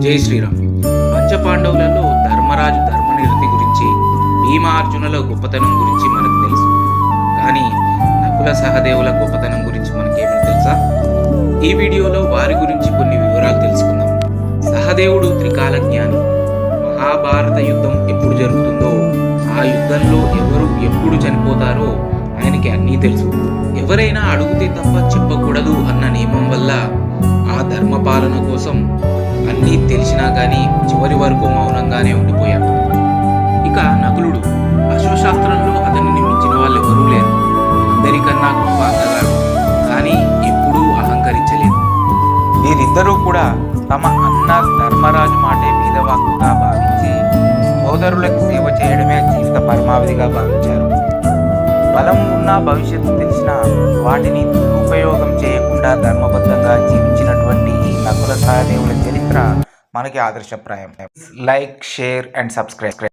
జై శ్రీరామ్. పంచపాండవులలో ధర్మరాజు ధర్మనిరతి గురించి, భీమార్జునుల గొప్పతనం గురించి మనకు తెలుసు. కానీ నకుల సహదేవుల గొప్పతనం గురించి మనకేమీ తెలుసా? ఈ వీడియోలో వారి గురించి కొన్ని వివరాలు తెలుసుకుందాం. సహదేవుడు త్రికాలజ్ఞాని. మహాభారత యుద్ధం ఎప్పుడు జరుగుతుందో, ఆ యుద్ధంలో ఎవరు ఎప్పుడు చనిపోతారో ఆయనకి అన్నీ తెలుసు. ఎవరైనా అడుగుతే తప్ప చెప్పకూడదు అన్న నియమం వల్ల ఆ ధర్మపాలన కోసం అన్నీ తెలిసినా కానీ చివరి వరకు మౌనంగానే ఉండిపోయాడు. ఇక నకులుడు, అశ్వశాస్త్రంలో అతనిని మించిన వాళ్ళు ఎవరూ లేరు. అందరికన్నా గొప్ప అందగాడు, కానీ ఎప్పుడూ అహంకరించలేదు. వీరిద్దరూ కూడా తమ అన్న ధర్మరాజు మాటే వేదవాక్కుగా భావించి సోదరులకు సేవ చేయడమే జీవిత పరమావధిగా భావించారు. బలం ఉన్న భవిష్యత్తు తెలిసిన వాటిని దురుపయోగం చేయకుండా ధర్మబద్ధంగా జీవించినటువంటి ఈ నకుల సహదేవుల చరిత్ర మనకి ఆదర్శప్రాయం. Like, share and subscribe.